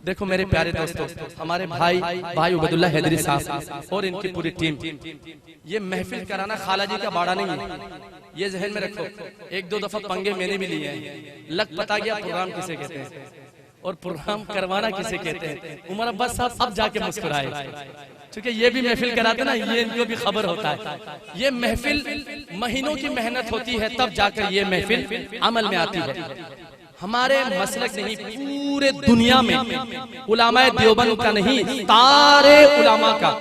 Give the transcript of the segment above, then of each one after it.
देखो मेरे प्यारे दोस्तों, हमारे भाई उबैदुल्लाह हैदरी साहब और इनकी पूरी टीम, ये महफिल कराना खाला जी का बाड़ा नहीं है, ये जहन में रखो। एक दो दफा पंगे मैंने भी लिए हैं, लग पता गया प्रोग्राम किसे कहते हैं और प्रोग्राम करवाना किसे कहते हैं। उमर अब्बास साहब अब जाके मुस्कुराए, क्योंकि ये भी महफिल कराते ना, ये इनको भी खबर होता है। ये महफिल महीनों की मेहनत होती है, तब जाकर ये महफिल अमल में आती है। हमारे मसलक नहीं, पूरे दुनिया में उलामाए देवबंद का नहीं, सारे उलामा का,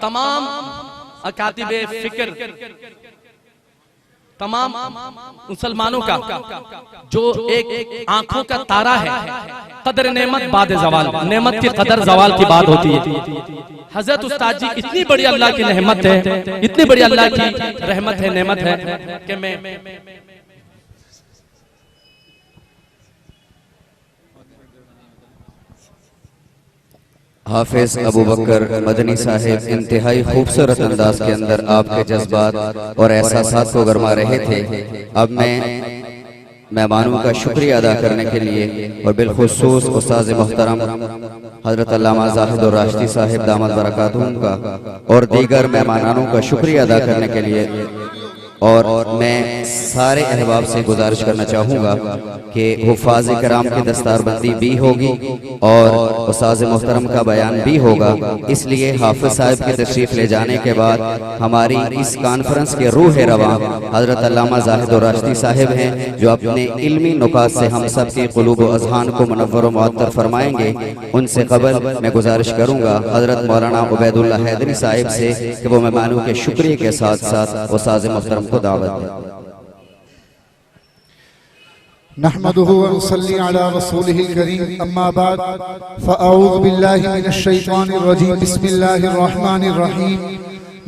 तमाम अकातिबे फिक्र, तमाम मुसलमानों का जो एक आंखों का तारा है, कदर नेमत बाद जवाल, नेमत की कदर जवाल की बात होती है। हजरत उस्ताद जी इतनी बड़ी अल्लाह की रहमत है, इतनी बड़ी अल्लाह की रहमत है, नेमत है कि मैं हाफिज अबू बकर मदनी साहिब इंतहाई खूबसूरत अंदाज के अंदर आपके जज्बात और एहसासात को गरमा रहे थे। अब मैं मेहमानों का शुक्रिया अदा करने के लिए और बिलखुसूस उस्ताद मोहतरम हजरत अल्लामा जाहिद और राशिदी साहिब दामद बरकातुहुम का और दीगर मेहमानों का शुक्रिया अदा करने के लिए, और मैं सारे अहबाब से गुजारिश करना चाहूँगा कि हुफ़ाज़ कराम की दस्तारबंदी भी होगी और उस्ताद मोहतरम का बयान भी होगा। इसलिए हाफिज साहब के तशरीफ़ ले जाने के बाद हमारी इस कॉन्फ्रेंस के रूह रवां हज़रत अल्लामा जाहिद और राशिदी साहिब हैं, जो अपने इल्मी नुकात से हम सब के क़ुलूब व अज़हान को मुनव्वर व मुअत्तर फरमाएंगे। उनसे क़बल मैं गुजारिश करूँगा हज़रत मौलाना उबैदुल्लाह हैदरी साहिब से कि वो मेहमानों के शुक्रिया के साथ साथ उस्ताद मोहतरम को दावत दें। नहमदुहु व नसल्ली अला रसूलिहिल करीम, अम्मा बाद, फ़अऊज़ु बिल्लाहि मिनश शैतानिर रजीम, बिस्मिल्लाहिर रहमानिर रहीम।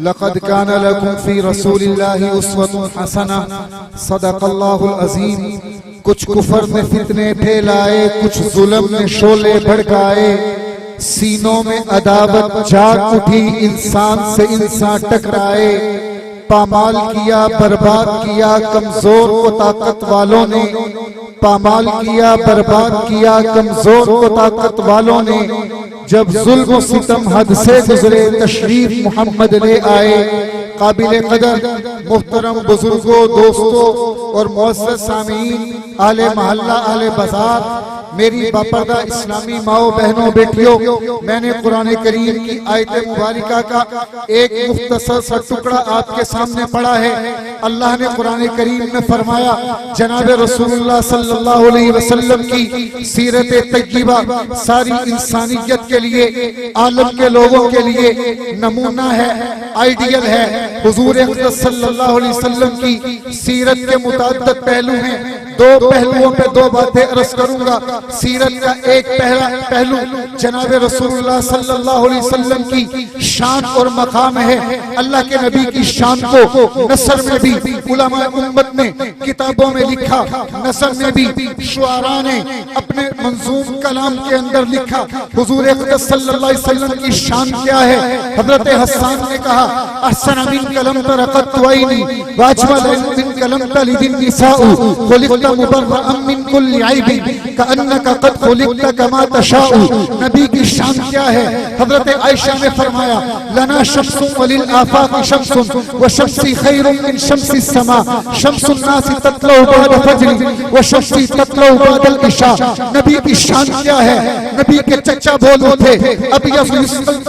लक़द कान लकुम फ़ी रसूलिल्लाहि उस्वतुन हसना, सदक़ल्लाहुल अज़ीम। कुछ कुफ्र में फितने फैलाए, कुछ जुल्म में शोले भड़काए, सीनों में अदावत जाग उठी, इंसान से इंसान टकराए। पामाल किया, बर्बाद किया कमजोर को ताकत वालों ने, पामाल किया, बर्बाद किया कमजोर को ताकत वालों ने। जब जुल्म सितम हद से गुजरे, तशरीफ मोहम्मद ले आए। काबिल कदर मुहतरम बुजुर्गों, दोस्तों और मुअज़्ज़ज़ सामीन, आले महल्ला, आले बाजार, मेरी बापर्दा इस्लामी माओ बहनों बेटियों, मैंने कुरान करीम की आयत मुबारका का एक मुख्तसर सा टुकड़ा आपके सामने पढ़ा है। अल्लाह ने कुरान करीम में फरमाया, जनाब रसूलुल्लाह सल्लल्लाहु अलैहि वसल्लम की सीरत तय्यबा सारी इंसानियत के लिए, आलम के लोगों के लिए नमूना है, आइडियल है। हुजूर अक़दस सल्लल्लाहु अलैहि वसल्लम की सीरत के मुताद्दिद पहलू हैं। दो पहलुओं पे दो बातें अर्ज करूंगा। सीरत का एक पहलू जनाब रसूलुल्लाह सल्लल्लाहु अलैहि वसल्लम की शान और मकाम है। अल्लाह के नबी की शान को नसर में भी उलमा उम्मत ने किताबों में लिखा, नसर में भी शुआरा ने अपने मंजूम कलाम के अंदर लिखा। हुजूर अक़दस सल्लल्लाहु अलैहि वसल्लम की शान क्या है? हजरत हसन ने कहा, अहसन मिन कलम तरक़त वैनी वाजमल मिन कलम तलिदिन निसाउ खुलिक़त मुबर्रअम मिन कुल्ली ऐबिन कअन्नका क़द खुलिक़त कमा तशाउ। नबी की शान क्या है? हजरत आयशा ने फरमाया, लना शम्सुन वलिल आफाक़ शम्सुन व शम्सी खैरुम मिन शम्सिस समा, शम्सुन नासी ततलउ बाद फज्र व शम्सी ततलउ बादल इशा। नबी की शान क्या है? नबी के चचा बोल उठे, अब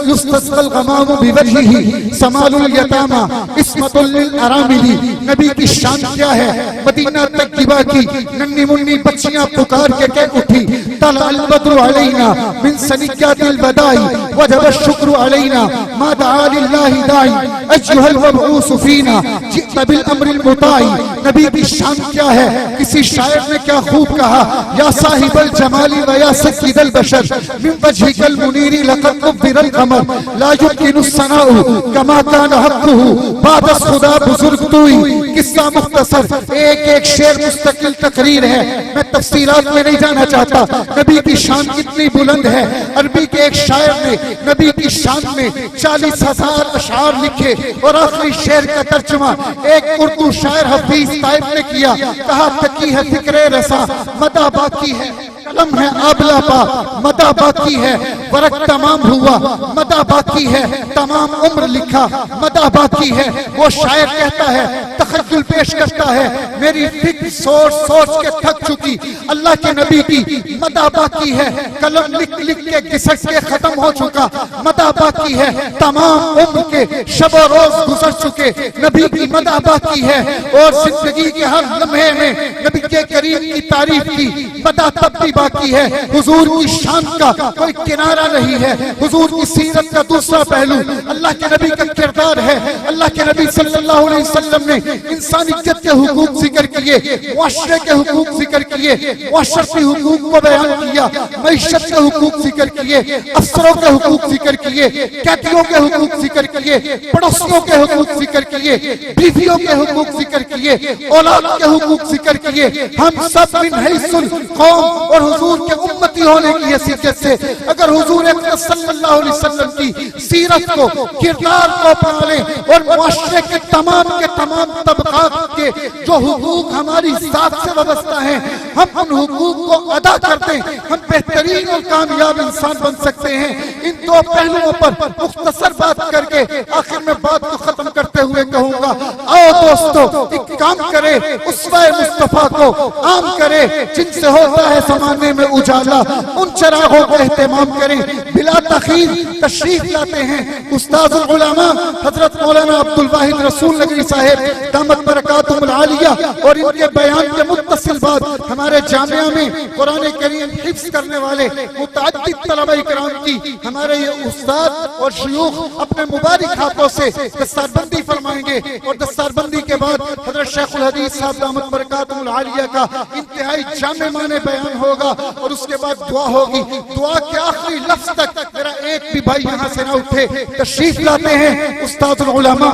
युस्तस्क़ल गमाम बिवजहिही समालुल यतामा इस्मतुल लिल अरामिली। नबी की शान क्या है? मदीना तय्यबा की नन्ही मुन्नी बच्चियां पुकार के कह उठी, तला अल बद्रु अलैना मिन सनियातिल बदाई वजब शुक्र अलैना मा दआ लिल्लाहि दाई अय्युहल मबऊस फीना जित बिल अम्रिल मुताई। नबी की शान क्या है? किसी शायर ने क्या खूब कहा, या साहिबल जमाली व या सय्यिदल बशर मिन वजहिकल मुनीरी लक़द नुव्विरल क़मर ला युमकिनुस सनाउ कमा कान हक़्क़ुहु बादस खुदा बुजुर्ग तुई। किस्सा मुख्तसर, एक एक शेर मुस्तकिल तकरीर है, मैं तफसीलात में नहीं जाना चाहता। नबी की शान कितनी बुलंद है। अरबी के एक शायर ने नबी की शान में 40,000 अशार लिखे और आखिरी शेर का तर्जुमा एक उर्दू शायर हफीज ताइब ने किया। कहा, तकी है फिक्रे रसा मदा बाकी है लम्हे आबला पा मदा बाकी है, वरक तमाम हुआ मदा बाकी है, तमाम उम्र लिखा मदा बाकी है। वो शायर कहता है, तखय्युल पेश करता है, मेरी फिक्र सोच सोच के थक चुकी, अल्लाह के नबी की मदा बाकी है, कलम लिख लिख के घिसक के खत्म हो चुका मदा बाकी है, तमाम उम्र के शब और रोज गुजर चुके, नबी की मदा बाकी है। और जिंदगी के हर लम्हे में नबी के करीम की तारीफ की मदा तब भी बाकी है। हुजूर की शान का कोई किनारा नहीं है, हुजूर की सीरत का दूसरा पहलू अल्लाह के नबी का किरदार है। अल्लाह के नबी सल्लल्लाहु अलैहि वसल्लम ने इंसानियत के हुकूक जिक्र किए, मुआशरे के हुकूक जिक्र किए, मुआशरती हुकूक को बयान किया, मईशत के हुकूक जिक्र किए, अफसरों के हुकूक जिक्र किए, कैदियों के हुकूक जिक्र किए, पड़ोसियों के हुकूक जिक्र किए, बीवियों के हुकूक जिक्र किए, औलाद के हुकूक जिक्र किए। हम सब मिन हैसुल कौम और हुजूर के उम्मती होने की हैसियत से अगर हुजूर अकरम सल्लल्लाहु अलैहि वसल्लम की सीरत को, किरदार को अपना लें और मुआशरे के तमाम तबकात के जो हुकूक हमारी जात से वाबस्ता हैं, हम उन हुकूक को अदा करते हैं, हम बेहतरीन और कामयाब इंसान बन सकते हैं। इन दो पहलुओं पर मुख्तसर बात करके आखिर में बात को खत्म करते हुए कहूंगा, आओ दोस्तों एक काम करें, उसवाए मुस्तफा को आम करें, जिनसे होता है जमाने में उजाला, उन चरागों को एहतमाम करें। बिला तखीर तशरीफ लाते हैं उस्ताजुल उलमा हजरत मौलाना अब्दुल वाहिद रसूल नगरी साहिब दामत बरकातुहुल आलिया, और इनके बयान के मुत्तसिल बाद हमारे जामिया में कुरान करीम हिफ्ज करने वाले मुतअद्दिद तलबा इकराम की हमारे ये उस्ताद और शयूख अपने मुबारक हाथों से दस्तारबंदी फरमाएंगे। और दस्तारबंदी के बाद हजरत शेखुल हदीस साहब दामत बरकातुहुल आलिया का इंतहाई जामे माने बयान होगा और उसके बाद दुआ होगी। दुआ के आखिरी लफ्ज तक मेरा एक भी भाई यहाँ से ना उठे। तशरीफ लाते हैं उस्ताद उलमा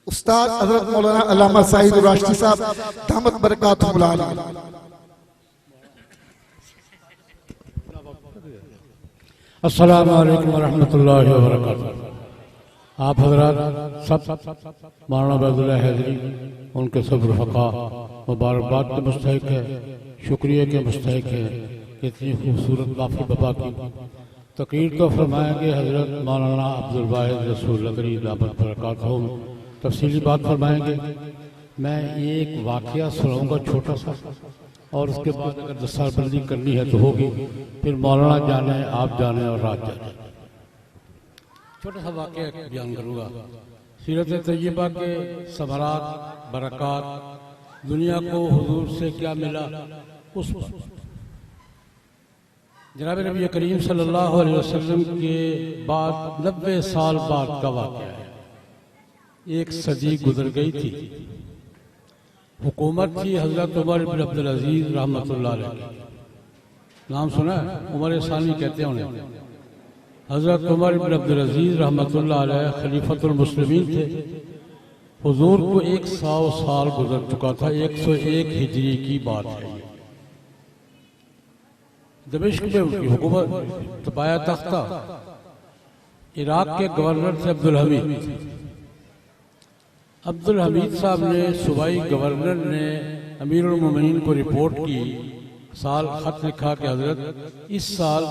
उस्ताद हजरत मौलाना अल्लामा सईद राशिदी साहब दामत बरकातुहुल आलिया। अस्सलामु अलैकुम वरहमतुल्लाहि वबरकातुहू। आप हजरात सब मौलाना उबैदुल्लाह हैदरी उनके सब रफ़क़ा मुबारकबाद के मुस्तहिक है, शुक्रिया के मुस्तहिक है। इतनी खूबसूरत वाफ़ी बपा की तक़रीर तो फरमाएंगे हजरत मौलाना अब्दुल वाहिद रसूल नगरी दामत बरकातुहू, तफसीली बात फरमाएंगे। मैं एक वाक़या सुनाऊँगा छोटा सा, और उसके बाद अगर दस्तारबंदी करनी है तो होगी, फिर मौलाना जाने, आप जाने और रात जाने। छोटा सा वाक़या बयान करूँगा। सीरत तय्यबा के समरात बरक़ात, दुनिया को हुजूर से क्या मिला, उस जनाब नबी करीम सल्लल्लाहु अलैहि वसल्लम के बाद 90 साल बाद का वाक़या है। एक सदी गुजर गई थी, हुकूमत थी हजरत उमर इब्न अब्दुल अजीज रहमतुल्लाह अलैह। नाम सुना है? उमर सानी कहते हैं उन्हें। हजरत उमर इब्न अब्दुल अजीज रहमतुल्लाह अलैह खलीफतुल मुस्लिमीन थे। हुजूर को 100 साल गुजर चुका था, 101 हिजरी की बात है। दमिश्क में उनकी हुकूमत तपाया तख्ता। इराक के गवर्नर थे अब्दुल हमीद। अब्दुल हमीद साहब ने, सूबाई गवर्नर ने अमीरुल मोमिनीन को रिपोर्ट की, साल खत लिखा कि हजरत इस साल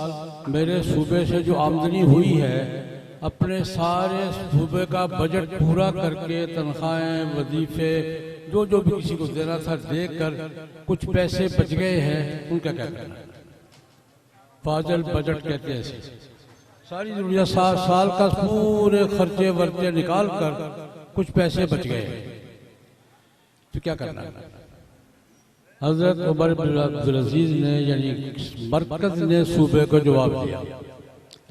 मेरे सूबे से जो आमदनी हुई है, अपने सारे सूबे का बजट पूरा करके तनख्वाहें, वजीफे, जो जो भी किसी को देना था देकर कुछ पैसे बच गए हैं, उनका क्या करना है? फाजल बजट कहते हैं ऐसे। सारी दुनिया साल का पूरे खर्चे वर्चे निकाल कर कुछ पैसे बच गए, तो क्या करना है? हजरत उमर इब्न अब्दुल अजीज ने, यानी मरकज ने सूबे को जवाब दिया,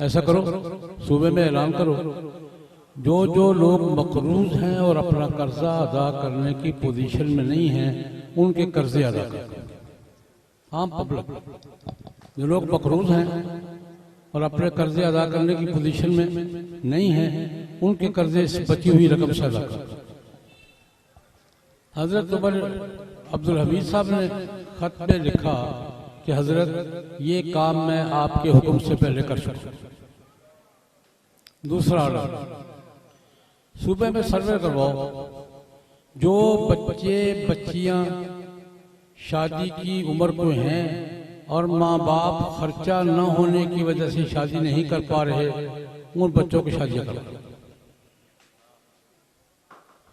ऐसा करो, सूबे में ऐलान करो, जो जो लोग मकरूज हैं और अपना कर्जा अदा करने की पोजीशन में नहीं हैं, उनके कर्जे अदा करो। आम पब्लिक, जो लोग मकरूज हैं और अपने कर्जे अदा करने की पोजीशन में नहीं हैं, उनके कर्जे से बची हुई रकम से अदा करो। हजरत उमर अब्दुल हमीद साहब ने खत में लिखा कि हजरत ये काम मैं आपके हुक्म से पहले कर सकूं। दूसरा ऑर्डर, सूबे में सर्वे करवाओ, जो बच्चे बच्चियां शादी की उम्र को हैं और माँ बाप खर्चा न होने की वजह से शादी नहीं कर पा रहे, उन बच्चों की शादियां करो।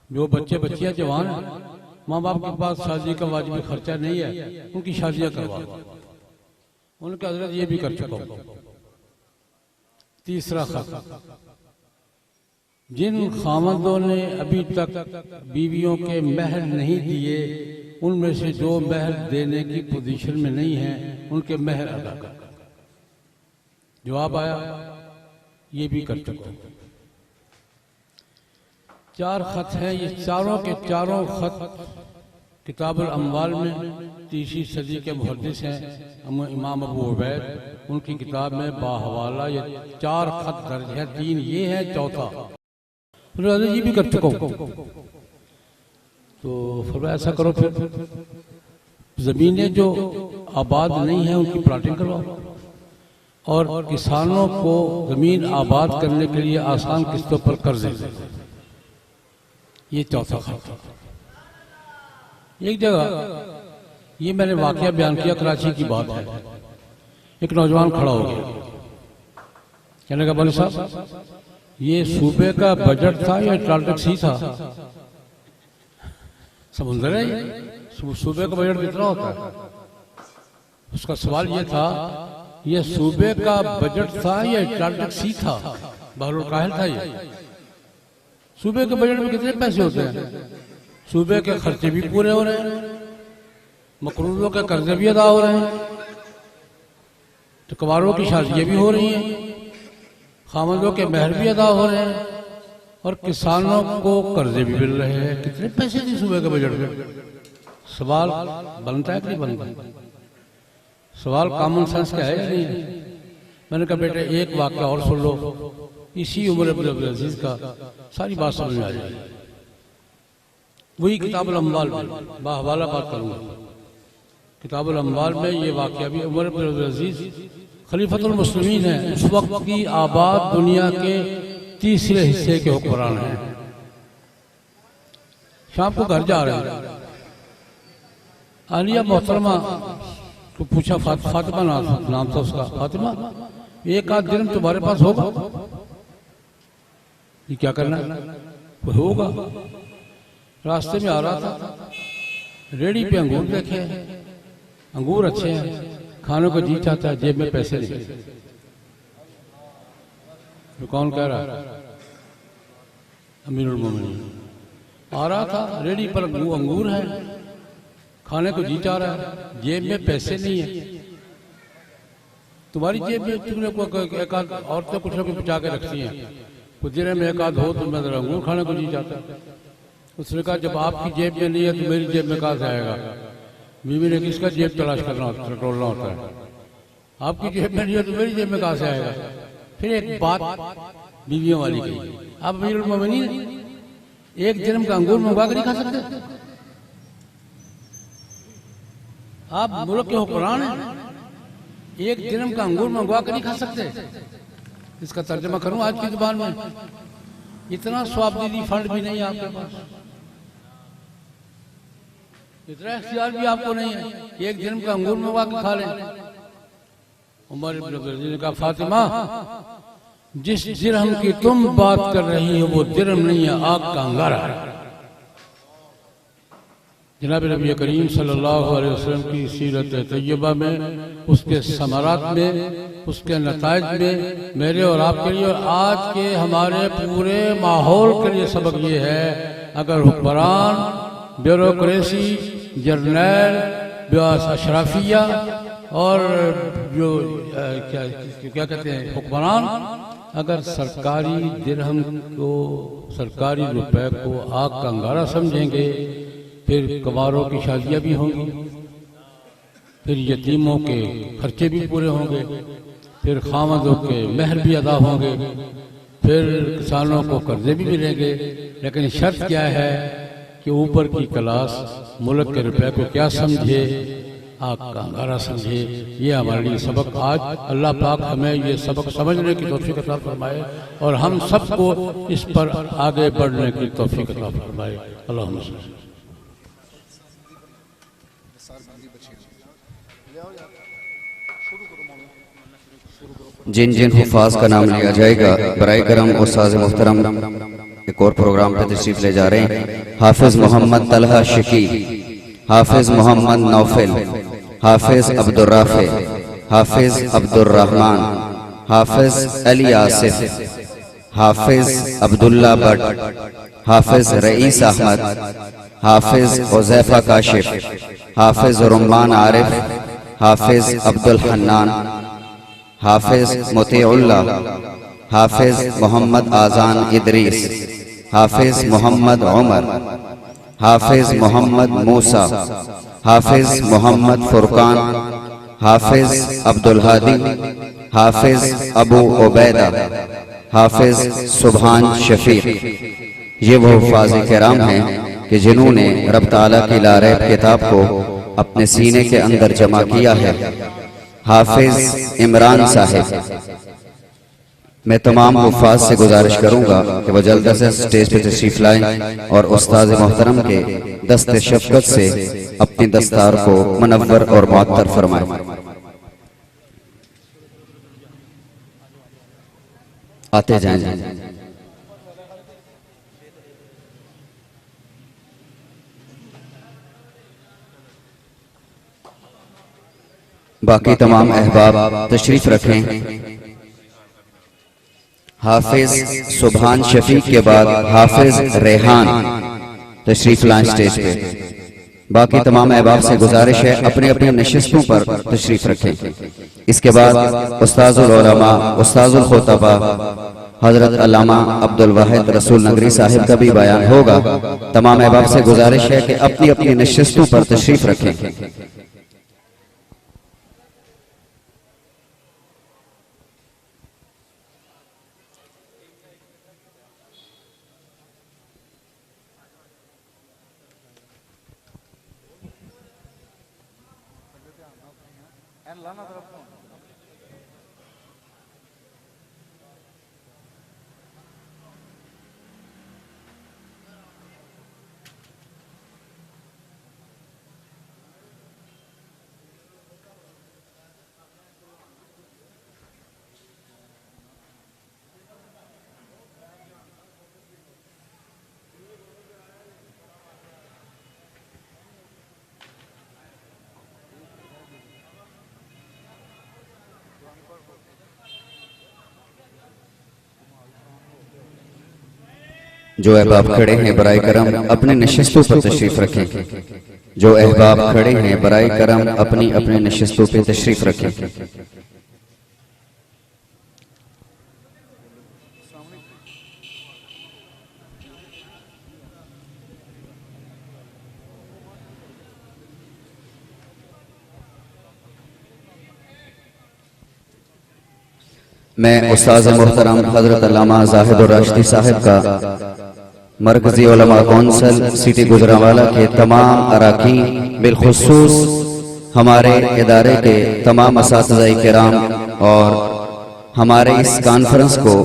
जो बच्चे बच्चियां जवान हैं, माँ बाप के पास शादी का वाजिब खर्चा नहीं है, उनकी शादियां करवाओ। उनके हजरत ये भी कर चुका हूं। तीसरा खत, जिन खामदों ने अभी तक बीवियों के महर नहीं दिए, उनमें से जो महर देने की पोजीशन में नहीं है, उनके महर अदा कर। जवाब आया, ये भी कर चुका हूं। 4 खत हैं, ये चारों के चारों खत किताबुल अम्वाल में 30वीं सदी के मुहद्दिस हैं इमाम अबू उबैद, उनकी किताब में बाहवाला ये 4 खत दर्ज है। 3 ये है, चौथा ये भी कर चुका हूं। तो फिर ऐसा करो, फिर जमीनें जो आबाद नहीं है उनकी प्लाटिंग करवाओ, और किसानों को जमीन आबाद करने के लिए आसान किस्तों पर कर्ज दे। ये चौथा खत। एक जगह ये मैंने वाकया बयान किया, कराची की बात है। एक नौजवान खड़ा हो गया, कहने का बोले साहब, ये सूबे का बजट था या अटलांटिक सी था? समुद्र है ये, सूबे का बजट कितना होता है? उसका सवाल ये था, ये सूबे का बजट था या अटलांटिक सी था? बहरुल काहिल था ये। सूबे के बजट में कितने पैसे होते हैं? सूबे के खर्चे भी पूरे हो रहे हैं, मकरूजों के कर्जे भी अदा हो रहे हैं, तो कवारों की शादियां भी हो रही हैं, खामदों के महर भी अदा हो रहे हैं, और किसानों को कर्जे भी मिल रहे हैं। कितने पैसे थे सूबे के बजट में? सवाल बनता है कि नहीं बनता? सवाल कॉमन सेंस का है या नहीं? मैंने कहा बेटे एक वाक़या और सुन लो, इसी उमर इब्न अब्दुल अजीज का, सारी बात समझ में आ जाएगी। वही किताबुल अम्वाल में बाहवाला बात करूंगा। किताबुल अम्वाल में ये वाक़या भी, उमर इब्न अब्दुल अजीज खलीफतुल मुस्लिमीन है, उस वक्त की आबाद दुनिया के तीसरे हिस्से के हुक्मरान हैं। शाम को घर जा रहे हैं, आलिया मोहतरमा तो पूछा, फातिमा नाम था उसका, फातिमा एक आध दिन तुम्हारे पास होगा? ये क्या करना है? वो होगा। रास्ते में आ रहा था, रेडी पे अंगूर देखे, अंगूर अच्छे हैं, खाने को जी चाहता है, जेब में पैसे नहीं। तो कौन कह रहा है? अमीरुल मोमिनीन। आ रहा था, रेडी पर अंगूर है, खाने को जी चाह रहा है, जेब में पैसे नहीं है। तुम्हारी जेब में तुमने एक आध औरतें कुछ ना कुछ बचा के रखती हैं, कुछ दिन में एक आध हो तो मैं अंगूर खाने को जी चाहता है। उसने कहा जब आपकी जेब में नहीं है तो मेरी जेब में कहां से आएगा? बीवी ने किसका जेब तलाश करना होता है, टटोलना होता है। आपकी जेब में नहीं है तो मेरी जेब में कहां से आएगा? फिर एक बात बीवियों वाली कही, आप अमीरुल मोमिनीन एक जन्म का अंगूर मंगवा कर नहीं खा सकते? आप मुल्क के हुक्मरान हैं, एक जन्म का अंगूर मंगवा कर नहीं खा सकते? इसका तर्जमा करूं आज की जुबान में, इतना स्वाबदीदी फंड भी नहीं है आपके पास, इतना इख्तियार भी आपको नहीं है कि एक जन्म का अंगूर मंगवा के खा लें। उमर इब्न अब्दुल अजीज ने कहा, फातिमा जिस दिरहम की तुम बात कर रही हो वो दिरहम नहीं है, आग का अंगारा है। जनाब नबी करीम सल्लल्लाहु अलैहि वसल्लम की सीरत तैयबा में, उसके समरात में, उसके नताइज में मेरे और आपके लिए और आज के हमारे पूरे माहौल के लिए सबक ये है, अगर हुक्मरान, ब्यूरोक्रेसी, जर्नल, अशराफिया और जो क्या कहते हैं हुक्मरान, अगर सरकारी दिरहम को, सरकारी रुपए को आग का अंगारा समझेंगे, फिर कवारों की शादियां भी होंगी, फिर यतीमों के खर्चे भी पूरे होंगे, फिर खामदों के महर भी अदा होंगे, फिर किसानों को कर्जे भी मिलेंगे। लेकिन शर्त क्या है कि ऊपर की क्लास मुल्क के रुपए को क्या समझे, आग का अंगारा समझे। ये हमारे लिए सबक आज अल्लाह पाक हमें ये सबक समझने की तौफीक अता फरमाए और हम सबको इस पर आगे बढ़ने की तौफीक अता फरमाए। अल्लाह जिन जिन हुफ़ाज़ का नाम लिया जाएगा बराए करम उस्ताद मोहतरम एक और प्रोग्राम पे तशरीफ ले जा रहे हैं। हाफिज मोहम्मद तलहा शकील, हाफिज मोहम्मद नौफिल, हाफिज अब्दुल राफे, हाफिज अब्दुल रहमान, हाफिज अली आसिफ, हाफिज अब्दुल्ला भट्ट, हाफिज रईस अहमद, हाफिज हुज़ैफा काशिफ, हाफिज रुम्मान आरिफ, हाफिज अब्दुल हन्नान, हाफिज मोतीउल्लाह, हाफिज मोहम्मद आज़ान इदरीस, हाफिज मोहम्मद उमर, हाफिज मोहम्मद मूसा, हाफिज मोहम्मद फुरकान, हाफिज अब्दुल हादी, हाफिज अबू उबैदा, हाफिज सुभान शफीक। ये वो हुफ़ाज़ किराम हैं कि जिन्होंने रब ताला की लारैब किताब को अपने सीने के अंदर जमा किया है। हाफिज इमरान साहिब, मैं तमाम हुफ़ाज़ से गुजारिश करूंगा कि वह जल्द से स्टेज पर तशरीफ लाएं और उस्ताद मोहतरम के दस्ते शफ़क़त से अपनी दस्तार को मुनव्वर और मुअत्तर फरमाएं। आते जाएं। बाकी तमाम अहबाब तशरीफ रखें। हाफिज सुभान शफीक के बाद हाफिज रेहान तशरीफ लाएं स्टेज पे। बाकी तमाम अहबाब से गुजारिश है अपने अपने नशिस्तों पर तशरीफ रखें। इसके बाद उस्ताजुल उलमा उस्ताजुल खुतबा हजरत अल्लामा अब्दुल वाहिद रसूल नगरी साहिब का भी बयान होगा। तमाम अहबाब से गुजारिश है कि अपनी अपनी नशिस्तों पर तशरीफ रखें। जो अहबाब खड़े हैं बराए करम अपने नशिस्तों पर तशरीफ रखें। जो अहबाब खड़े हैं बराए करम अपनी अपने नशिस्तों पर तशरीफ रखें। मैं उस्ताद मोहतरम हजरत अल्लामा ज़ाहिद राशिदी साहिब का मरकजी उलमा कौंसिल सिटी गुजरांवाला के तमाम अराकीन बिलखुसूस हमारे इदारे के तमाम असातिज़ाए किराम और हमारे इस कॉन्फ्रेंस को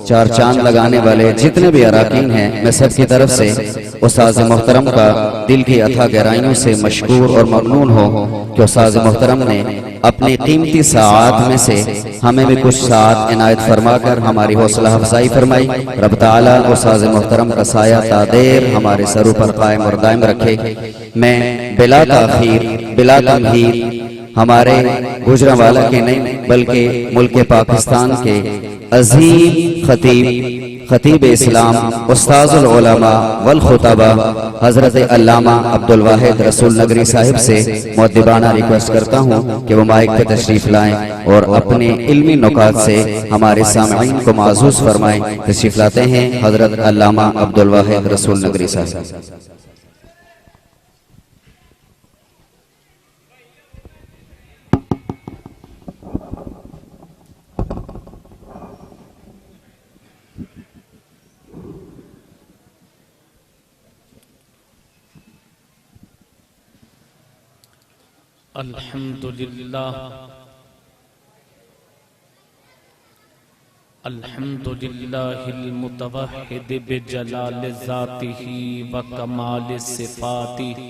चार चांद लगाने वाले जितने भी अराकीन हैं, मैं सबकी तरफ से उस्ताद मोहतरम का दिल की अथाह गहराइयों से मशकूर और ममनून हो कि उस्ताद मोहतरम ने अपनी कीमती साआत में से हमें भी कुछ साआत इनायत फरमाकर हमारी हौसला अफजाई फरमाई। रब ताला उस्ताद मोहतरम का साया तादेर हमारे सरों पर कायम और दायम रखे। मैं बिला ताखीर बिला तमहीर हमारे गुजरांवाला के नहीं बल्कि मुल्क पाकिस्तान के अजीम खतीब इस्लाम उस्ताजुल उलमा वल खुतबा हजरत अल्लामा अब्दुल वाहिद रसूल नगरी साहिब से मुअद्दिबाना रिक्वेस्ट करता हूँ कि वो माइक पे तशरीफ लाएं और अपने इल्मी नुकात से हमारे सामईन को माज़ूज़ फरमाएं। तशरीफ लाते हैं हजरत अल्लामा अब्दुल वाहिद रसूल नगरी साहिब। अल्हम्दुलिल्लाह अल्हम्दुलिल्लाहिल मुतवहिद बिजलाल ज़ातिही व कमाल सिफ़ातिही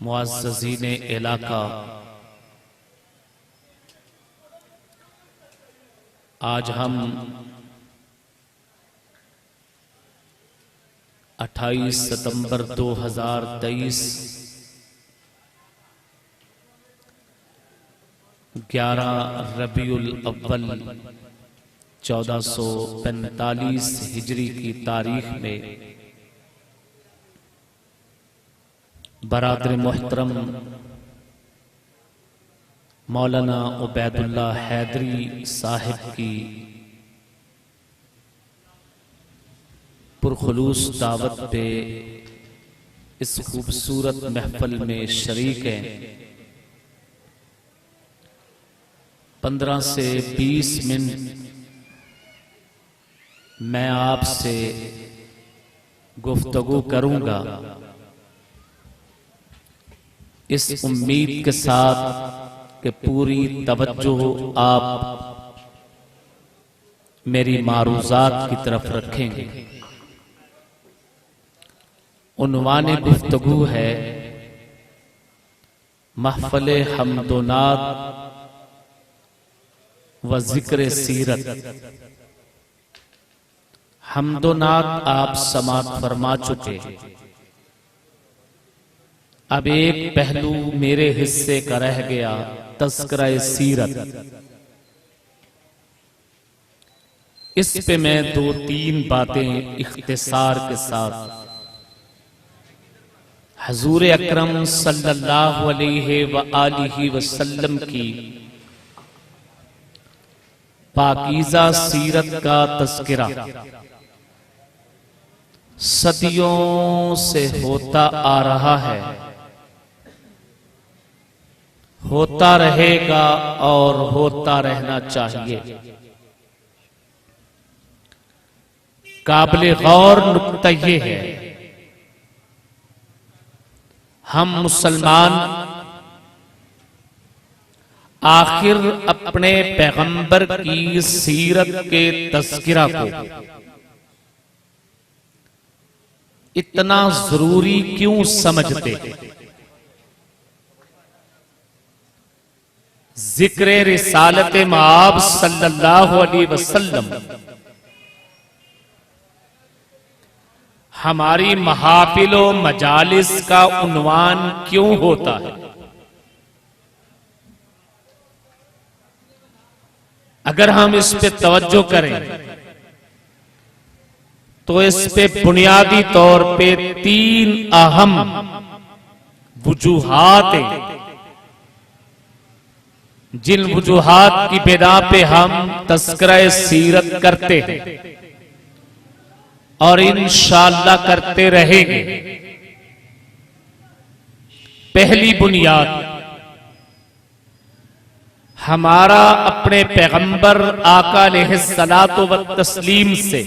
मुअज़्ज़ज़ीन इलाका, आज हम 28 सितंबर 2023 11 रबीउल अव्वल 1445 हिजरी की तारीख में बरादर मोहतरम मौलाना उबैदुल्लाह हैदरी साहिब की पुरखुलूस दावत पे इस खूबसूरत महफिल में शरीक हैं। 15 से 20 मिनट मैं आपसे गुफ्तगू करूंगा, इस उम्मीद के साथ कि पूरी तवज्जो आप मेरी मारूज़ात की तरफ रखेंगे। उन्वान गुफ्तगू है महफ़िल हम्दोनात व ज़िक्र सीरत। हम्दोनात आप समात फरमा चुके, अब एक पहलू मेरे हिस्से का रह गया, तज़किरा सीरत। इस पे मैं 2-3 बातें इख्तिसार के साथ हजूर अकरम सल्लल्लाहु अलैहि व आलिहि वसल्लम की पाकीज़ा सीरत का तज़किरा सदियों से होता आ रहा है, होता रहेगा और होता रहना चाहिए। काबिल गौर नुक्ता ये है, हम मुसलमान आखिर अपने पैगंबर की सीरत के तज़किरा को इतना जरूरी क्यों समझते हैं? जिक्र रिसालत माब सल्लल्लाहु अलैहि वसल्लम हमारी महाफिलो मजालिस का उन्वान क्यों होता है? अगर हम इस पे तवज्जो करें तो इस पे बुनियादी तौर पे 3 अहम वजूहात हैं, जिन वजूहात की बिना पे हम तज़किरा सीरत करते हैं और इंशाअल्लाह करते रहेंगे। पहली बुनियाद, हमारा अपने पैगंबर आका अलैहिस्सलातु व तस्लीम से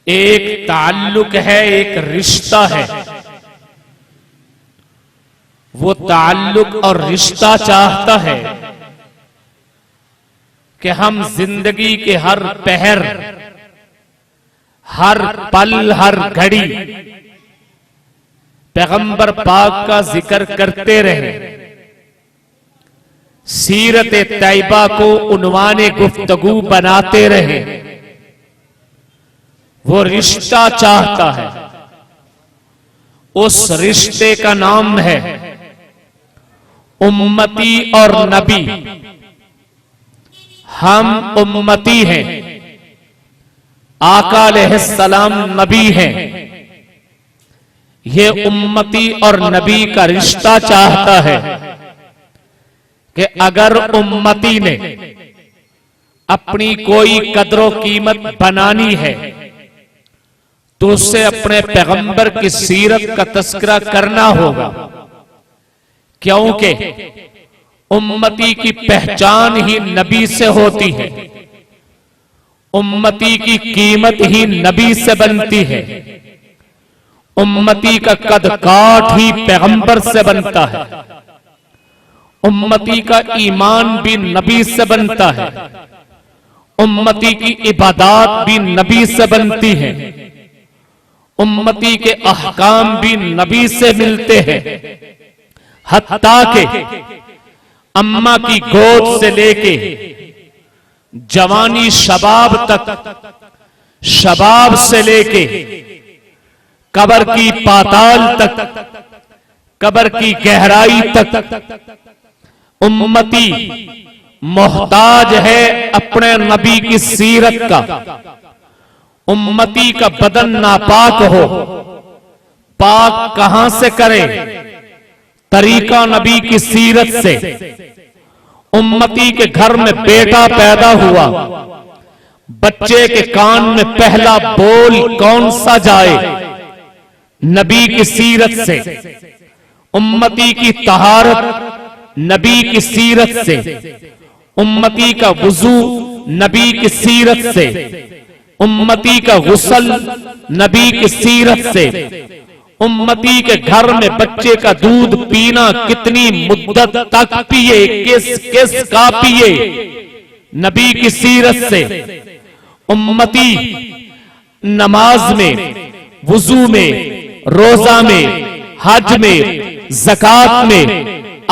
एक ताल्लुक है, एक रिश्ता है वो ताल्लुक और रिश्ता चाहता है कि हम जिंदगी के हर पहर, हर पल, हर घड़ी पैगंबर पाक का जिक्र करते रहें, सीरत तैयबा को उन्वाने गुफ्तगू बनाते रहें। वो रिश्ता चाहता है, उस रिश्ते का नाम है उम्मती और नबी। हम उम्मती हैं, आका अलैहिस्सलाम नबी हैं। ये उम्मती और नबी का रिश्ता चाहता है कि अगर उम्मती ने अपनी कोई कदरो कीमत बनानी है तो उससे अपने पैगंबर की सीरत का तस्करा करना होगा, क्योंकि उम्मती की पहचान ही नबी से होती है, उम्मती की कीमत ही नबी से बनती है, उम्मती का कद काठ ही पैगंबर से बनता है, उम्मती का ईमान भी नबी से बनता है, उम्मती की इबादत भी नबी से बनती है, उम्मती के अहकाम भी नबी से मिलते हैं। हत्ता के अम्मा की गोद से लेके जवानी शबाब तक, शबाब से लेके कब्र की पाताल तक, कब्र की गहराई तक उम्मती मोहताज है अपने नबी की सीरत का। उम्मती का बदन नापाक हो, पाक कहां से करे? तरीका नबी की सीरत से। उम्मती के घर में बेटा पैदा हुआ, बच्चे के कान में पहला बोल कौन सा जाए? नबी की सीरत से। उम्मती की तहारत नबी की सीरत से, उम्मती का वुजू नबी की सीरत से, उम्मती का गुस्ल नबी की सीरत से, उम्मती के घर में बच्चे का दूध पीना कितनी मुद्दत तक पिए, किस किस का पिए, नबी की सीरत से। उम्मती नमाज में, वुजू में, रोजा में, हज में, ज़कात में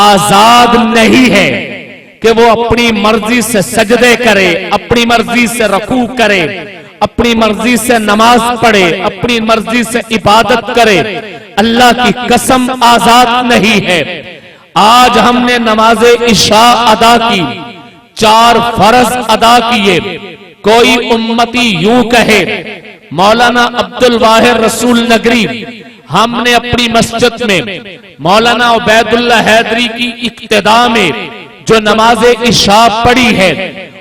आजाद नहीं है कि वो अपनी मर्जी से सजदे करे, अपनी मर्जी से रकू करे, अपनी मर्जी से नमाज पढ़े, अपनी मर्जी से इबादत करे। अल्लाह की कसम आजाद नहीं है। आज हमने नमाज इशा अदा की, 4 फर्ज अदा किए। कोई उम्मती यूं कहे, मौलाना अब्दुल वाहिद रसूल नगरी, हमने अपनी मस्जिद में मौलाना उबैदुल्लाह हैदरी की इक्तिदा में जो नमाज इशा पढ़ी है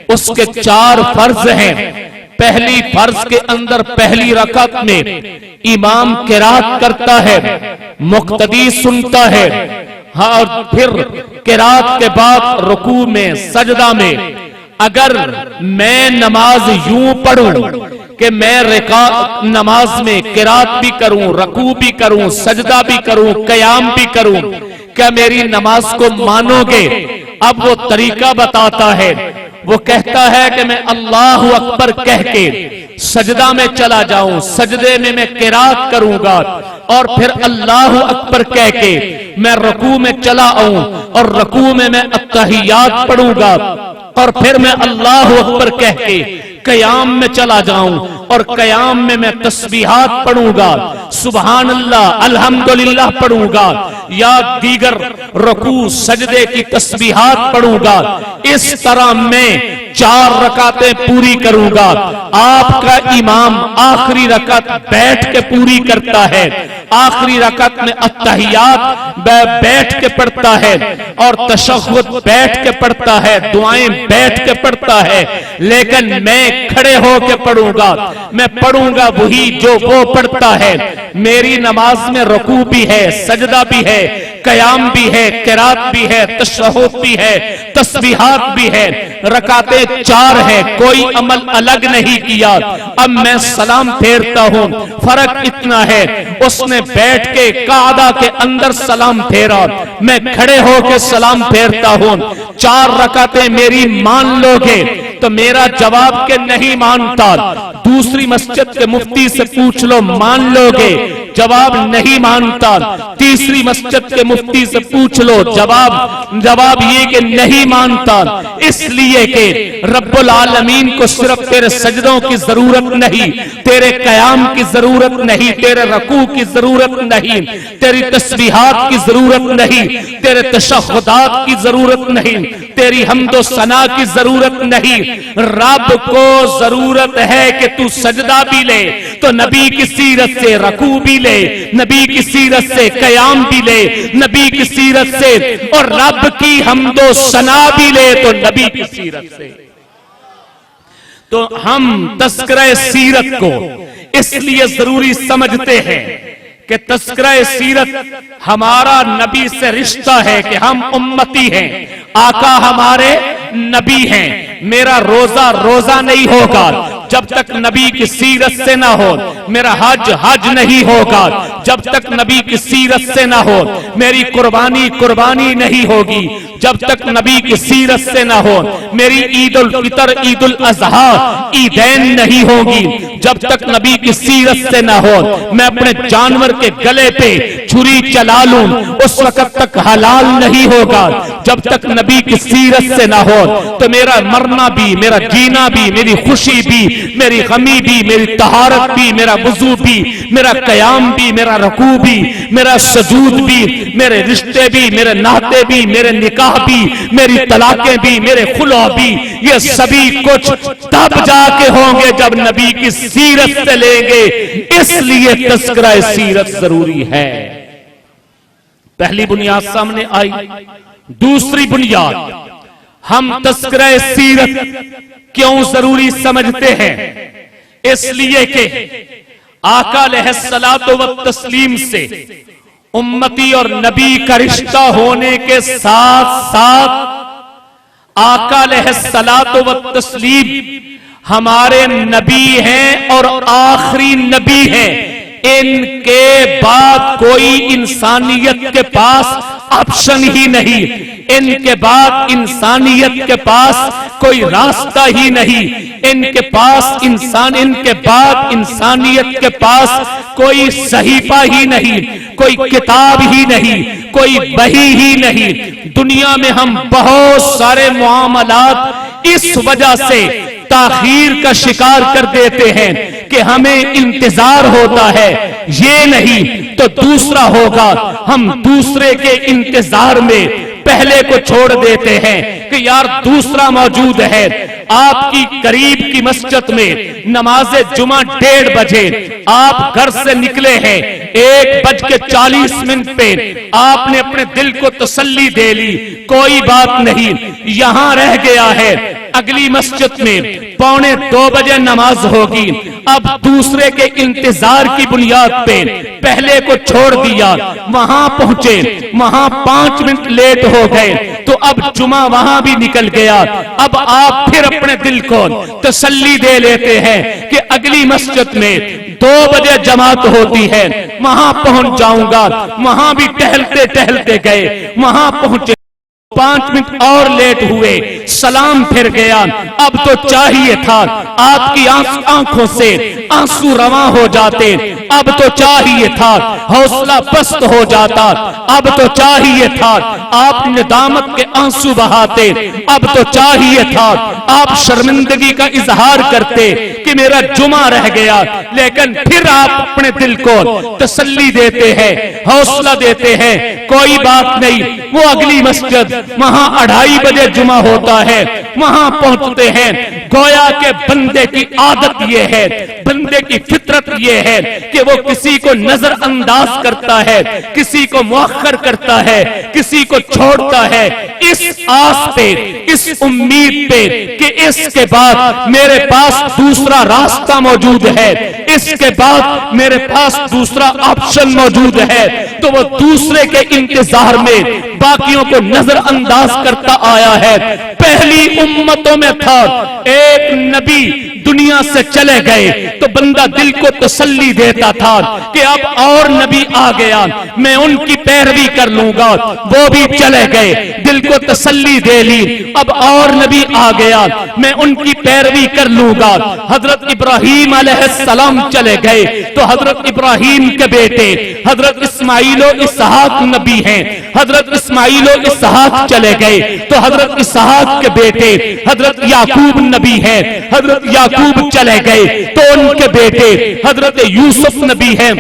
उसके 4 फर्ज हैं। पहली फर्ज के अंदर पहली रकात में इमाम किरात करता है, मुक्तदी सुनता है। हाँ, और फिर किरात के बाद रुकू में, सजदा में अगर मैं नमाज यूं पढ़ूं कि मैं नमाज में किरात भी करूं, रकू भी करूं, सजदा भी करूं, कयाम भी करूं, क्या मेरी नमाज को मानोगे? अब वो तरीका बताता है। वो कहता है कि मैं अल्लाहु अकबर कह के सजदा में चला जाऊं, सजदे में मैं किरात करूंगा और फिर अल्लाहु अकबर कह के मैं रकू में चला आऊं और रकू में मैं अत्तहियात पढ़ूंगा और फिर मैं अल्लाहु अकबर कह के कयाम में चला जाऊं और कयाम में मैं तस्बीहात पढ़ूंगा, सुभान अल्लाह, अल्हम्दुलिल्लाह पढ़ूंगा या दीगर रकू सजदे की तस्बीहात पढ़ूंगा। इस तरह मैं 4 रकातें पूरी करूंगा। आपका इमाम आखिरी रकात बैठ के पूरी करता है, आखिरी रकात में अत्तहियात बैठ के पढ़ता है और तशहुद बैठ के पढ़ता है, दुआएं बैठ के पढ़ता है। लेकिन मैं खड़े होके पढ़ूंगा, मैं पढ़ूंगा वही जो वो पढ़ता है। मेरी नमाज में रुकू भी है, सजदा भी है, कयाम भी है, किरात भी है, तशहुद भी है, तस्बीहात भी है, रकातें 4 है, कोई अमल अलग नहीं किया। अब मैं सलाम फेरता हूं, फर्क इतना है उसने बैठ के कादा के अंदर सलाम फेरा, मैं खड़े होकर सलाम फेरता हूं। 4 रकातें मेरी मान लोगे तो मेरा जवाब के नहीं मानता। दूसरी मस्जिद के मुफ्ती से पूछ लो, मान लोगे? जवाब नहीं मानता। तीसरी मस्जिद के मुफ्ती से पूछ लो, जवाब ये कि नहीं मानता। इसलिए कि रब्बुल आलमीन को सिर्फ तेरे सजदों की जरूरत नहीं, तेरे कयाम की जरूरत नहीं, तेरे रकू की जरूरत नहीं, तेरी तस्बीहात की जरूरत नहीं, तेरे तशहुदात की जरूरत नहीं, तेरी हम्दो सना की जरूरत नहीं। रब को जरूरत है कि तू सजदा भी ले तो नबी की सीरत से, रकू भी ले नबी की सीरत से, कयाम भी ले नबी की सीरत से, और रब की हम्दो सना भी ले तो नबी की सीरत से। तो हम तस्करे सीरत को इसलिए जरूरी समझते हैं कि तस्करे सीरत हमारा नबी से रिश्ता है कि हम उम्मती हैं, आका हमारे नबी हैं। मेरा रोजा रोजा नहीं होगा जब तक नबी की सीरत से ना हो, मेरा हज हज नहीं होगा जब तक नबी की सीरत से ना हो, मेरी कुर्बानी कुर्बानी नहीं होगी जब तक नबी की सीरत से ना हो, मेरी ईद उल फितर ईद उल अजहा ईदैन नहीं होगी जब तक नबी की सीरत से ना हो। मैं अपने जानवर के गले पे छुरी चला लूं उस वक्त तक हलाल नहीं होगा जब तक नबी की सीरत से ना हो। तो मेरा मरना भी, मेरा जीना भी, मेरी खुशी भी, मेरी गमी भी, मेरी तहारत भी, मेरा वुजू भी, मेरा कयाम भी, मेरा रकू भी, मेरा सजूद भी, मेरे रिश्ते भी, मेरे नाते भी, मेरे निकाह भी, मेरी तलाकें भी, मेरे खुला भी, ये सभी कुछ तब जाके होंगे जब नबी की सीरत से लेंगे। इसलिए तस्करा सीरत जरूरी है। पहली बुनियाद सामने आई। दूसरी बुनियाद, हम तस्करा सीरत क्यों जरूरी समझते हैं? इसलिए कि आका अलैहिस्सलातो व तस्लीम से उम्मती और नबी का रिश्ता होने के साथ साथ आका अलैहिस्सलातो व तस्लीम हमारे नबी हैं और आखिरी नबी हैं। इनके बाद कोई इंसानियत के पास ऑप्शन ही नहीं, इनके बाद इंसानियत के पास कोई रास्ता ही नहीं, इनके बाद इंसानियत के पास कोई सहीफा ही नहीं, कोई किताब ही नहीं, कोई बही ही नहीं। दुनिया में हम बहुत सारे मुआमलात इस वजह से ताखीर का शिकार कर देते हैं कि हमें इंतजार होता है, ये नहीं तो दूसरा होगा। हम दूसरे के इंतजार में पहले को छोड़ देते हैं कि यार दूसरा मौजूद है। आपकी करीब की मस्जिद में नमाज जुमा 1:30 बजे आप घर से निकले हैं, 1:40 पे आपने अपने दिल को तसल्ली दे ली, कोई बात नहीं, यहां रह गया है। अगली मस्जिद में 1:45 बजे नमाज होगी। अब दूसरे के इंतजार की बुनियाद पे पहले को छोड़ दिया, वहां पहुंचे, वहां 5 मिनट लेट हो गए तो अब जुमा वहां भी निकल गया। अब आप फिर अपने दिल को तसल्ली दे लेते हैं कि अगली मस्जिद में 2 बजे जमात होती है, वहां पहुंच जाऊंगा। वहां भी टहलते टहलते गए, वहां पहुंचे, 5 मिनट और लेट हुए, सलाम फिर गया। अब तो चाहिए था आपकी आंखों से आंसू रवां हो जाते, अब तो चाहिए था हौसला पस्त हो जाता, अब तो चाहिए था आप निदामत के आंसू बहाते, अब तो चाहिए था आप शर्मिंदगी का इजहार करते कि मेरा जुमा रह गया। लेकिन फिर आप अपने दिल को तसल्ली देते हैं, हौसला देते हैं, कोई बात नहीं, वो अगली मस्जिद वहां 2:30 बजे जुमा होता है, वहां पहुंचते हैं। गोया के बंदे की आदत ये है, बंदे की फितरत ये है कि वो किसी को नजरअंदाज करता है, किसी को मुअख्खर करता है, किसी को छोड़ता है, इस आस पे, इस उम्मीद पे कि इसके बाद मेरे पास दूसरा रास्ता मौजूद है, इसके बाद मेरे पास दूसरा ऑप्शन मौजूद है, तो वो दूसरे के इंतजार में बाकियों को नजरअंदाज करता आया है। पहली उम्मतों में था, एक नबी दुनिया से चले गए तो बंदा दिल को तसल्ली देता था कि अब और नबी आ गया, मैं उनकी पैरवी कर लूंगा। वो भी चले गए, दिल को तसल्ली दे ली, अब और नबी आ गया, मैं उनकी पैरवी कर लूंगा। हजरत इब्राहीम अलैहिस्सलाम चले गए तो हजरत इब्राहीम के बेटे हजरत इस्माइल और इसहाक नबी हैं। हजरत इस्माइल और इसहाक चले गए तो हजरत इसहाक के बेटे हजरत याकूब नबी हैं। हजरत याकूब चले गए तो उनके बेटे हजरत यूसुफ नबी हैं।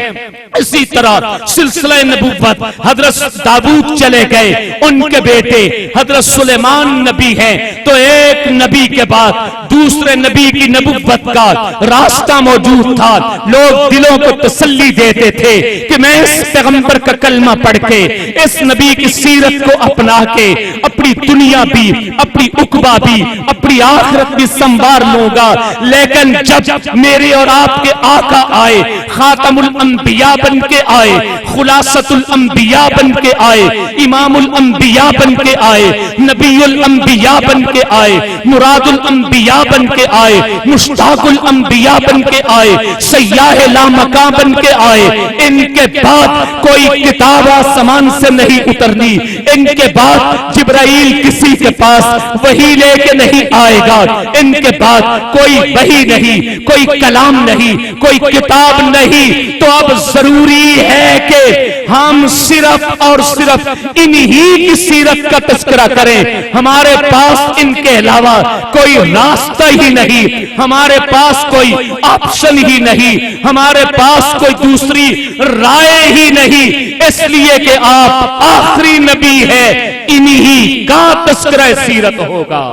इसी तरह सिलसिला नबुव्वत हजरत दाऊद चले गए, उनके बेटे हजरत सुलेमान नबी हैं। तो एक नबी के बाद दूसरे नबी की नबुव्वत का रास्ता मौजूद था। लोग दिलों को तसल्ली देते थे कि मैं इस पैगंबर का कलमा पढ़ के, इस नबी की सीरत को अपना के अपनी दुनिया भी, अपनी उकबा भी, अपनी आखिरत भी संवार लूंगा। लेकिन जब मेरे और आपके आका आए, खातमुल अंबिया बन के आए, खुलासतुल अंबिया बन के आए, इमामुल अंबिया बन के आए, नबीउल अंबिया बन के आए, मुरादुल अंबिया बन के आए, मुश्ताकुल अंबिया बन के आए, सय्याह लामका बन के आए, इनके बाद कोई किताब आसमान से नहीं उतरनी। इनके बाद जिब्राइल किसी के पास वही लेके नहीं आएगा। इनके बाद कोई वही नहीं, कोई कलाम नहीं, कोई किताब नहीं। तो अब जरूरी है कि हम सिर्फ और सिर्फ इन्हीं की सीरत का तस्करा करें। हमारे पास इनके अलावा कोई रास्ता ही नहीं, हमारे पास कोई ऑप्शन ही नहीं, हमारे पास कोई दूसरी राय ही नहीं। इसलिए कि आप आखिरी नबी है, इन्हीं का तस्करा सीरत होगा।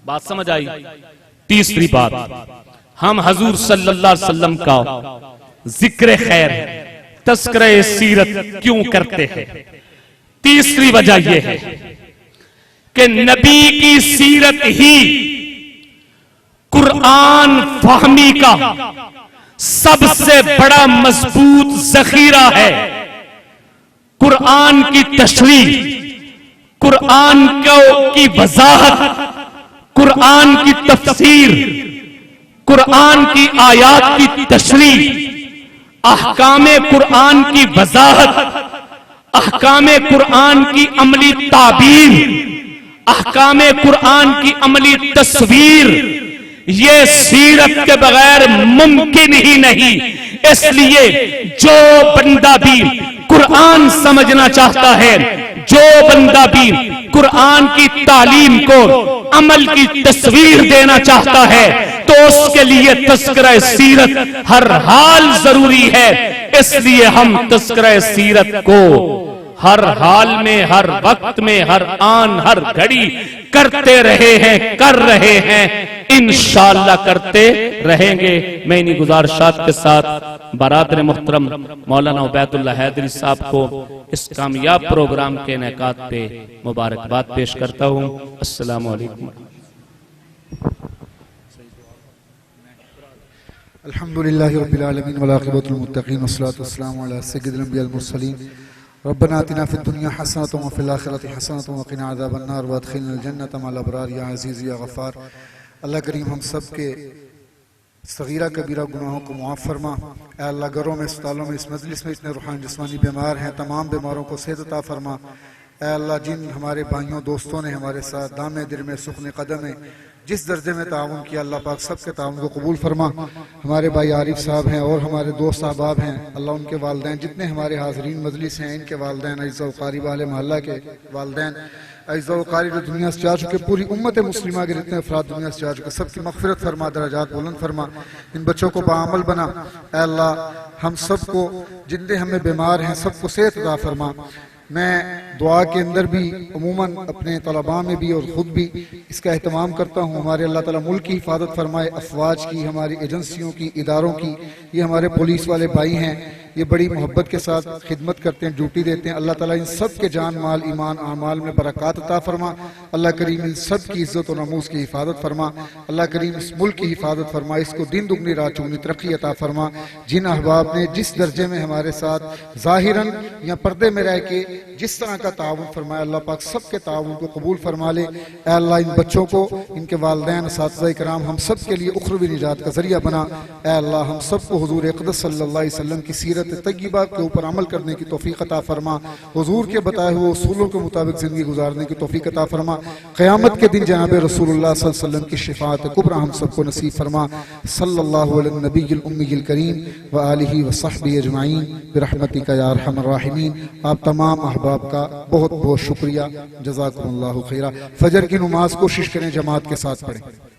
बात समझ आई? तीसरी बात, हम हजूर सल्लल्लाहु अलैहि वसल्लम का जिक्र खैर, तस्करा सीरत क्यों करते हैं? तीसरी वजह यह है कि नबी की सीरत ही कुरान फहमी का सबसे बड़ा मजबूत जखीरा है। कुरान की तशरीह, कुरान की वजाहत, कुरान की तफसीर, कुरान की आयात की तशरीह, अहकामे कुरान की वजाहत, अहकामे कुरान की अमली ताबीर, अहकामे कुरान की अमली तस्वीर, ये सीरत के बगैर मुमकिन ही नहीं। इसलिए जो बंदा भी कुरान समझना चाहता है, जो बंदा भी कुरान की तालीम को अमल की तस्वीर देना चाहता है, तो उसके लिए तस्करा सीरत हर हाल जरूरी है। इसलिए हम तस्करा सीरत को हर हाल में, हर वक्त में, हर आन, हर घड़ी करते रहे हैं, कर रहे हैं, इंशाअल्लाह करते रहेंगे। मैं इन्हीं गुजारिशात के साथ बरादर मुहतरम मौलाना उबैदुल्लाह हैदरी साहब को इस कामयाब प्रोग्राम के इनेकाद पे मुबारकबाद पेश करता हूँ। अस्सलामु अलैकुम। अल्हम्दुलिल्लाहि रब्बिल आलमीन वल आक़िबतुल मुत्तक़ीन वस्सलातु वस्सलामु अला सय्यिदिल अंबियाल मुरसलीन रब्बना आतिना फिद दुनिया हसनतन व फिल आखिरति हसनतन व क़िना अज़ाबन नार व अदखिलनल जन्नत मअल अबरार या अज़ीज़ या गफ़्फ़ार। अल्लाह करीम हम सब के सगीरा कबीरा गुनाहों को मुआफ़ फरमा। ऐ अल्लाह घरों में, अस्पतालों में, इस मजलिस में इतने रूहानी जिस्मानी बीमार हैं, तमाम बीमारों को सेहत अता फरमा। ऐ अल्लाह जिन हमारे भाइयों दोस्तों ने हमारे साथ दामे दिल में सुखने कदम में जिस दर्जे में ताउन किया, अल्लाह पाक सबके ताउन को कबूल फरमा। हमारे भाई आरिफ साहब हैं और हमारे दोस्त अहबाब हैं, अल्लाह उनके वालदैन, जितने हमारे हाज़रीन मजलिस हैं, इनके वालदैन, अज़ीज़ व क़रीब वाले मोहल्ला के वालदैन, अज़ीज़ व क़रीब दुनिया से जा चुके, पूरी उम्मत मुस्लिमा के जितने अफराद दुनिया से जा चुके, सबकी मग़फ़िरत फरमा, दरजात बुलंद फरमा, इन बच्चों को बाअमल बना। ऐ अल्लाह हम सबको, जितने हमें बीमार हैं, सबको सेहत अता फरमा। मैं दुआ के अंदर भी अमूमन अपने तलबा में भी और ख़ुद भी इसका अहतमाम करता हूँ। हमारे अल्लाह ताला मुल्क की हिफाजत फरमाए, अफवाज की, हमारी एजेंसियों की, इदारों की, ये हमारे पुलिस वाले भाई हैं, ये बड़ी मोहब्बत के साथ खिदमत करते हैं, ड्यूटी देते हैं। अल्लाह ताला इन सब के जान माल ईमान आमाल में बरकत अता फरमा। अल्लाह करीम इन सब की इज्जत और नमूस की हिफाजत फरमा। अल्लाह करीम इस मुल्क की हिफाजत फरमा, इसको दिन दुगनी रात चौगुनी तरक्की अता फरमा। जिन अहबाब ने जिस दर्जे में हमारे साथ ज़ाहिरन या पर्दे में रह के जिस तरह का ताउन फरमाया, अल्लाह पाक सब के ताउन को कबूल फरमा ले। ऐ अल्लाह इन बच्चों को, इनके वालिदैन, असातिज़ा कराम, हम सब के लिए उखरवी निजात का जरिया बना। ऐ अल्लाह हम सबको हुजूर अक़दस सल्लल्लाहु अलैहि वसल्लम की सीरत तय्यबा के ऊपर अमल करने की तौफीक अता फरमा। हुजूर के बताए हुए उसूलों के मुताबिक जिंदगी गुजारने की तौफीक अता फरमा। क़यामत के दिन जनाब रसूलुल्लाह सल्लल्लाहु अलैहि वसल्लम की शिफाअत कुबरा हम सबको नसीब फरमा। सल्लल्लाहु अलैहि नबील उम्मील करीम व आलिहि व सहबिहि अजमाइन बिरहमतिका या अरहमर राहिमीन। आप तमाम अहबाब का बहुत बहुत शुक्रिया। जज़ाकुमुल्लाहु खैरा। फजर की नमाज कोशिश करें जमात के साथ पढ़ें।